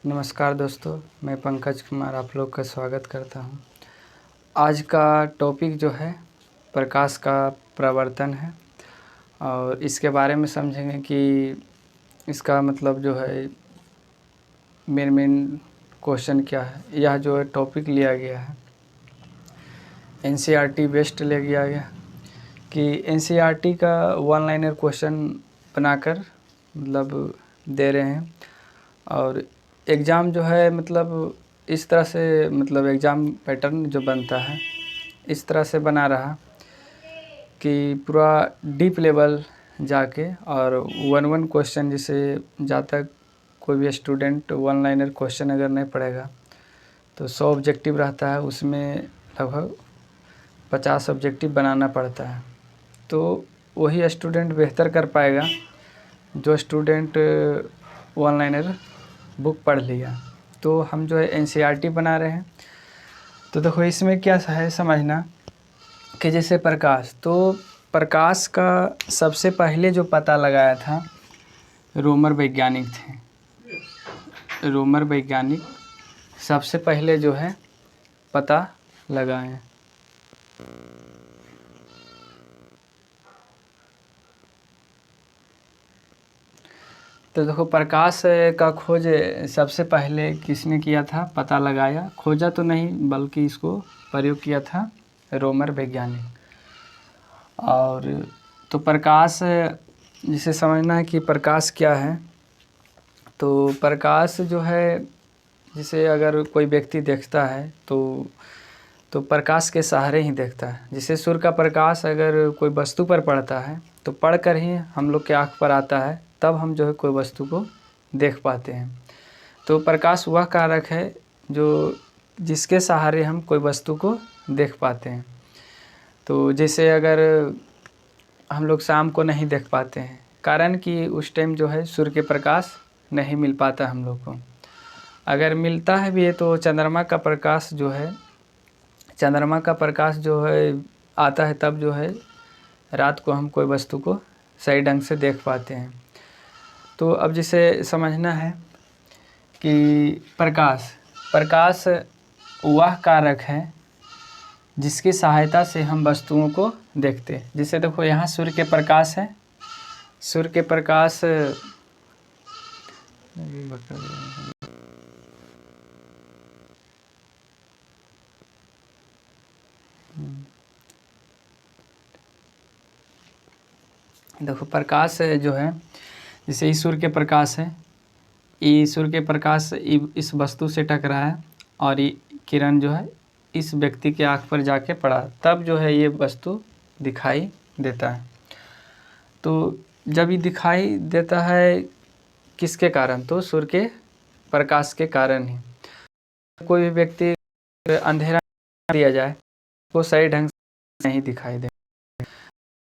नमस्कार दोस्तों, मैं पंकज कुमार आप लोग का स्वागत करता हूं। आज का टॉपिक जो है प्रकाश का प्रवर्तन है और इसके बारे में समझेंगे कि इसका मतलब जो है मेन क्वेश्चन क्या है। यह जो है टॉपिक लिया गया है एनसीईआरटी बेस्ड ले गया गया कि एनसीईआरटी का वन लाइनर क्वेश्चन बनाकर मतलब दे रहे हैं और एग्ज़ाम जो है मतलब इस तरह से मतलब एग्ज़ाम पैटर्न जो बनता है इस तरह से बना रहा कि पूरा डीप लेवल जाके और वन क्वेश्चन जैसे जहाँ तक कोई भी स्टूडेंट वन लाइनर क्वेश्चन अगर नहीं पढ़ेगा तो 100 ऑब्जेक्टिव रहता है, उसमें लगभग 50 ऑब्जेक्टिव बनाना पड़ता है। तो वही स्टूडेंट बेहतर कर पाएगा जो स्टूडेंट वन लाइनर बुक पढ़ लिया। तो हम जो है एनसीईआरटी बना रहे हैं। तो देखो इसमें क्या है समझना कि जैसे प्रकाश, तो प्रकाश का सबसे पहले जो पता लगाया था रोमर वैज्ञानिक थे। रोमर वैज्ञानिक सबसे पहले जो है पता लगाए। तो देखो प्रकाश का खोज सबसे पहले किसने किया था, पता लगाया, खोजा तो नहीं बल्कि इसको प्रयोग किया था रोमर वैज्ञानिक। और तो प्रकाश जिसे समझना है कि प्रकाश क्या है, तो प्रकाश जो है जिसे अगर कोई व्यक्ति देखता है तो प्रकाश के सहारे ही देखता है। जैसे सूर्य का प्रकाश अगर कोई वस्तु पर पड़ता है तो पढ़कर ही हम लोग के आँख पर आता है, तब हम जो है कोई वस्तु को देख पाते हैं। तो प्रकाश वह कारक है जो जिसके सहारे हम कोई वस्तु को देख पाते हैं। तो जैसे अगर हम लोग शाम को नहीं देख पाते हैं, कारण कि उस टाइम जो है सूर्य के प्रकाश नहीं मिल पाता हम लोग को। अगर मिलता है भी है तो चंद्रमा का प्रकाश जो है, चंद्रमा का प्रकाश जो है आता है, तब जो है रात को हम कोई वस्तु को सही ढंग से देख पाते हैं। तो अब जिसे समझना है कि प्रकाश वह कारक है जिसकी सहायता से हम वस्तुओं को देखते हैं। जैसे देखो यहाँ सूर्य के प्रकाश है, सूर्य के प्रकाश देखो प्रकाश जो है जैसे ये सूर्य के प्रकाश है, ये सूर्य के प्रकाश इस वस्तु से टकरा है और ये किरण जो है इस व्यक्ति के आँख पर जाके पड़ा, तब जो है ये वस्तु दिखाई देता है। तो जब ये दिखाई देता है किसके कारण, तो सूर्य के प्रकाश के कारण ही। कोई भी व्यक्ति अंधेरा दिया जाए वो सही ढंग से नहीं दिखाई दे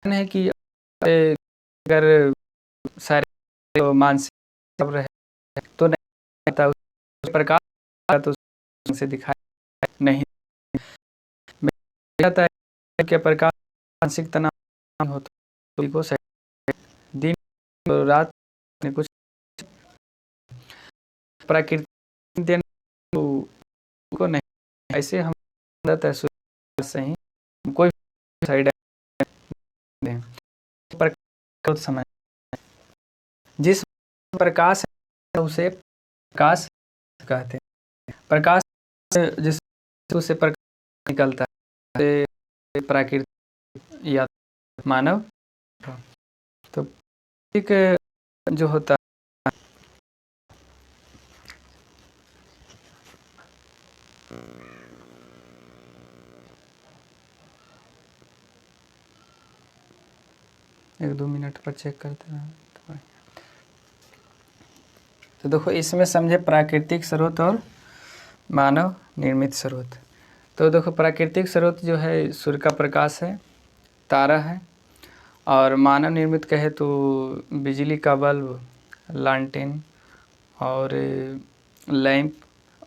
है कि अगर सारे तो मानसिक रहे तो नहीं आता उस प्रकार तो से दिखाई नहीं जाता है कि प्रकाश मानसिक तनाव हो तो को सही दिन और रात में कुछ प्राकृतिक देन को नहीं, ऐसे हम से ही कोई साइड दें प्रकाश समय जिस प्रकाश है उसे प्रकाश कहते हैं। प्रकाश जिस से प्रकाश निकलता है प्राकृतिक या मानव, तो एक जो होता है एक दो मिनट पर चेक करते हैं। तो देखो इसमें समझे प्राकृतिक स्रोत और मानव निर्मित स्रोत। तो देखो प्राकृतिक स्रोत जो है सूर्य का प्रकाश है, तारा है, और मानव निर्मित कहे तो बिजली का बल्ब, लालटेन और लैंप।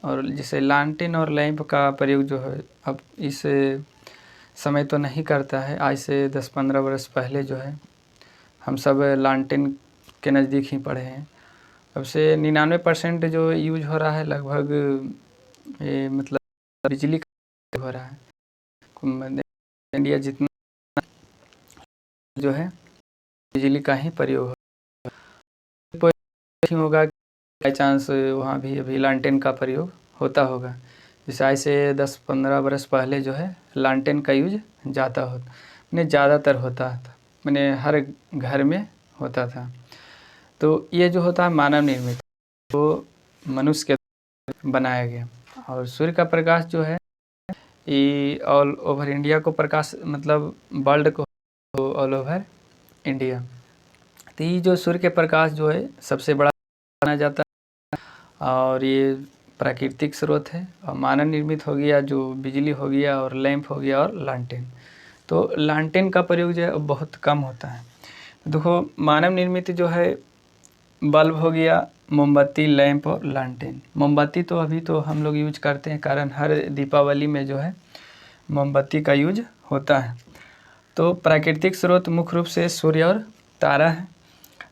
और जैसे लालटेन और लैंप का प्रयोग जो है अब इस समय तो नहीं करता है, आज से 10-15 वर्ष पहले जो है हम सब लालटेन के नज़दीक ही पढ़े हैं। अब से 99% जो यूज हो रहा है लगभग ये मतलब बिजली का हो रहा है। इंडिया जितना जो है बिजली का ही प्रयोग होगा, बाई चांस वहाँ भी अभी लालटेन का प्रयोग होता होगा। जैसे आज से 10-15 बरस पहले जो है लालटेन का यूज ज़्यादा होता, मैंने ज़्यादातर होता था, मैंने हर घर में होता था। तो ये जो होता है मानव निर्मित, तो मनुष्य के बनाया गया। और सूर्य का प्रकाश जो है ये ऑल ओवर इंडिया को प्रकाश मतलब वर्ल्ड को ऑल ओवर इंडिया। तो ये जो सूर्य के प्रकाश जो है सबसे बड़ा माना जाता है और ये प्राकृतिक स्रोत है। और मानव निर्मित हो गया जो बिजली हो गया और लैंप हो गया और लालटेन। तो लालटेन का प्रयोग जो है बहुत कम होता है। देखो मानव निर्मित जो है बल्ब हो गया, मोमबत्ती, लैंप और लालटेन। मोमबत्ती तो अभी तो हम लोग यूज करते हैं, कारण हर दीपावली में जो है मोमबत्ती का यूज होता है। तो प्राकृतिक स्रोत मुख्य रूप से सूर्य और तारा है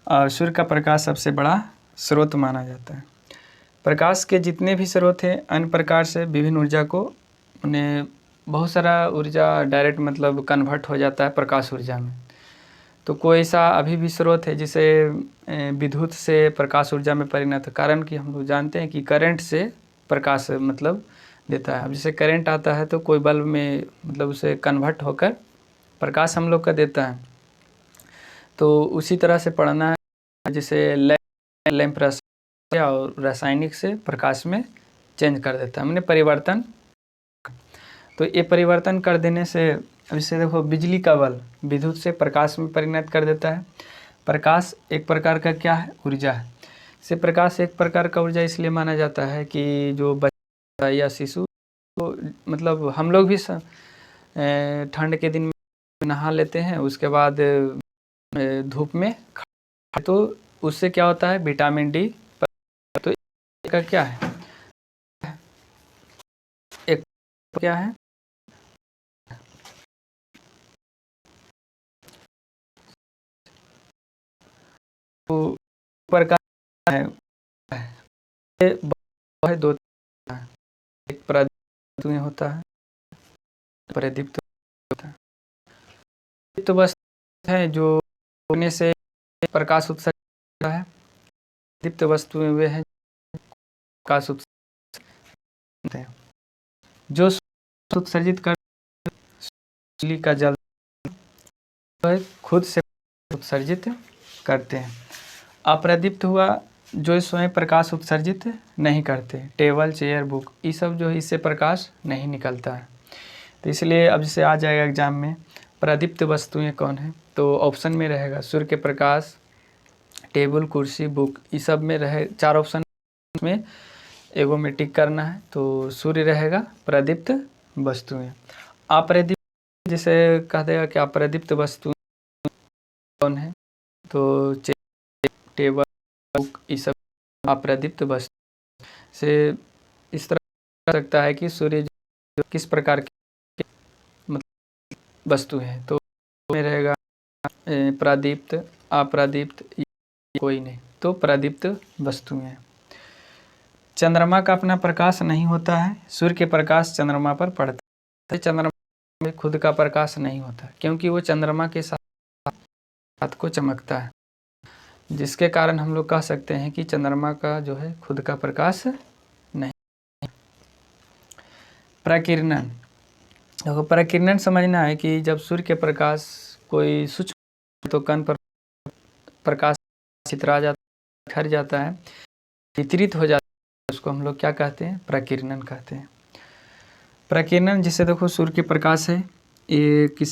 और सूर्य का प्रकाश सबसे बड़ा स्रोत माना जाता है। प्रकाश के जितने भी स्रोत हैं अन्य प्रकार से विभिन्न ऊर्जा को उन्हें बहुत सारा ऊर्जा डायरेक्ट मतलब कन्वर्ट हो जाता है प्रकाश ऊर्जा में। तो कोई ऐसा अभी भी स्रोत है जिसे विद्युत से प्रकाश ऊर्जा में परिणत, कारण कि हम लोग जानते हैं कि करंट से प्रकाश मतलब देता है। अब जैसे करंट आता है तो कोई बल्ब में मतलब उसे कन्वर्ट होकर प्रकाश हम लोग का देता है। तो उसी तरह से पढ़ना है, जैसे लैंप और रासायनिक से प्रकाश में चेंज कर देता है, मैंने परिवर्तन। तो ये परिवर्तन कर देने से अब जैसे देखो बिजली का बल्ब विद्युत से प्रकाश में परिणत कर देता है। प्रकाश एक प्रकार का क्या है, ऊर्जा है। से प्रकाश एक प्रकार का ऊर्जा इसलिए माना जाता है कि जो बच्चा या शिशु तो मतलब हम लोग भी ठंड के दिन में नहा लेते हैं, उसके बाद धूप में तो उससे क्या होता है विटामिन डी। तो इसका क्या है, एक क्या है तो प्रकार है, है दो, एक प्रदीप्त में होता है, प्रदीप्त होता है। तो बस है जो होने से प्रकाश उत्सर्जित है। दीप्त वस्तुएं वे हैं प्रकाश उत्सर्जित है, जो उत्सर्जित कर बिजली का जल खुद से उत्सर्जित करते हैं। अप्रदीप्त हुआ जो स्वयं प्रकाश उत्सर्जित नहीं करते, टेबल, चेयर, बुक, ये सब जो है इससे प्रकाश नहीं निकलता है। तो इसलिए अब जैसे आ जाएगा एग्जाम में प्रदीप्त वस्तुएं कौन है, तो ऑप्शन में रहेगा सूर्य के प्रकाश, टेबल, कुर्सी, बुक, ये सब में रहे 4 ऑप्शन में एगो में टिक करना है। तो सूर्य रहेगा प्रदीप्त वस्तुएं। अप्रदीप्त जैसे कह देगा कि अप्रदीप्त वस्तु कौन है, तो टेबल, बुक, ये सब अप्रदीप्त वस्तु से इस तरह कर सकता है कि सूर्य किस प्रकार की मतलब वस्तु है। तो में रहेगा प्रदीप्त, अप्रदीप्त, कोई नहीं, तो प्रदीप्त वस्तुएं। चंद्रमा का अपना प्रकाश नहीं होता है, सूर्य के प्रकाश चंद्रमा पर पड़ता है। चंद्रमा में खुद का प्रकाश नहीं होता क्योंकि वो चंद्रमा के साथ को चमकता है, जिसके कारण हम लोग कह सकते हैं कि चंद्रमा का जो है खुद का प्रकाश नहीं। प्रकीर्णन, देखो प्रकीर्णन समझना है कि जब सूर्य के प्रकाश कोई सूक्ष्म तो कण पर प्रकाश छितरा जाता है, बिखर जाता है, वितरित हो जाता है, उसको हम लोग क्या कहते हैं, प्रकीर्णन कहते हैं। प्रकीर्णन जिससे देखो सूर्य के प्रकाश है ये किसी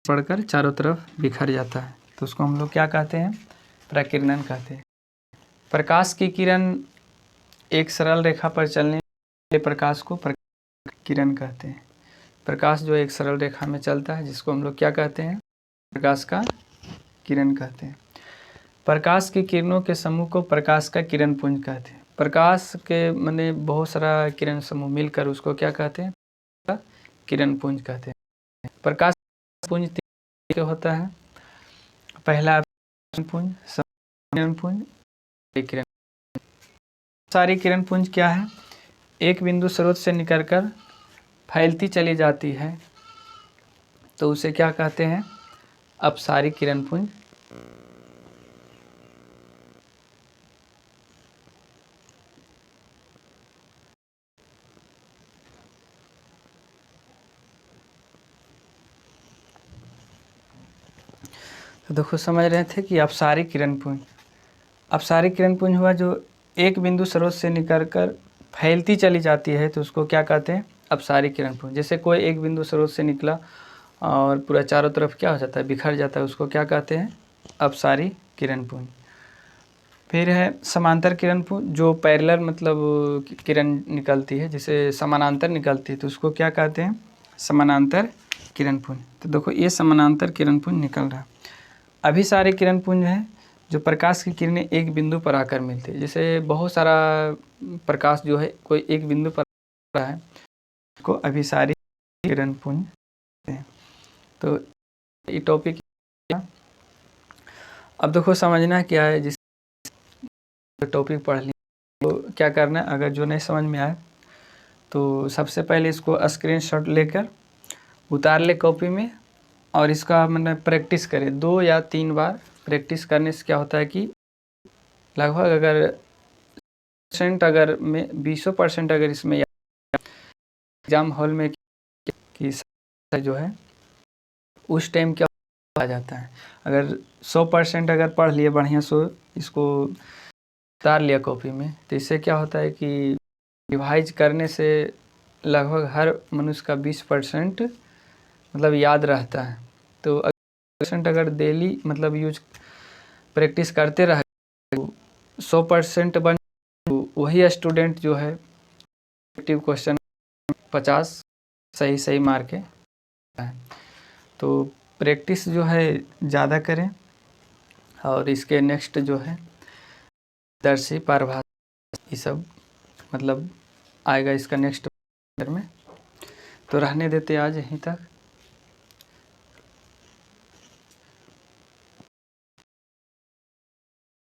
पड़कर चारों तरफ बिखर जाता है, तो उसको हम लोग क्या कहते हैं, प्रकीर्णन कहते हैं। प्रकाश की किरण एक सरल रेखा पर चलने वाले प्रकाश को किरण कहते हैं। प्रकाश जो एक सरल रेखा में चलता है जिसको हम लोग क्या कहते हैं, प्रकाश का किरण कहते हैं। प्रकाश की किरणों के समूह को प्रकाश का किरण पुंज कहते हैं। प्रकाश के माने बहुत सारा किरण समूह मिलकर उसको क्या कहते हैं, किरण पुंज कहते हैं। प्रकाश पुंज तीन होता है, पहला पुंज, किरण पुंज, किरण। सारी किरण पुंज क्या है? एक बिंदु स्रोत से निकलकर फैलती चली जाती है, तो उसे क्या कहते हैं? अपसारी किरण पुंज। तो देखो समझ रहे थे कि अपसारी किरण पुंज, अपसारी किरण पुंज हुआ जो एक बिंदु स्रोत से निकलकर फैलती चली जाती है, तो उसको क्या कहते हैं? अपसारी किरण पुंज। जैसे कोई एक बिंदु स्रोत से निकला और पूरा चारों तरफ क्या हो जाता है? बिखर जाता है, उसको क्या कहते हैं? अपसारी किरण पुंज। फिर है समांतर किरण पुंज, जो पैरेलल मतलब किरण निकलती है, जिसे समानांतर निकलती है, तो उसको क्या कहते हैं? समानांतर किरण पुंज। तो देखो ये समानांतर किरण पुंज निकल रहा है। अभिसारी किरण पुंज है जो प्रकाश की किरणें एक बिंदु पर आकर मिलती है। जैसे बहुत सारा प्रकाश जो है कोई एक बिंदु पर आ रहा है, को अभिसारी किरण पुंज है। तो ये टॉपिक, अब देखो समझना क्या है। जिस टॉपिक पढ़ लिया तो क्या करना है, अगर जो नहीं समझ में आए तो सबसे पहले इसको स्क्रीनशॉट लेकर उतार ले कॉपी में, और इसका मतलब प्रैक्टिस करें 2 या 3 बार। प्रैक्टिस करने से क्या होता है कि लगभग अगर % अगर में 20% अगर इसमें एग्जाम हॉल में कि जो है उस टाइम क्या आ जाता है। अगर 100% अगर पढ़ लिए बढ़िया सो इसको उतार लिया कॉपी में, तो इससे क्या होता है कि रिवाइज करने से लगभग हर मनुष्य का 20% मतलब याद रहता है। तो % अगर डेली मतलब यूज प्रैक्टिस करते रहे तो 100% बन, तो वही स्टूडेंट जो है एक्टिव क्वेश्चन 50 सही मार के है। तो प्रैक्टिस जो है ज़्यादा करें, और इसके नेक्स्ट जो है दर्शी परिभाषा ये सब मतलब आएगा इसका नेक्स्ट में। तो रहने देते आज यहीं तक।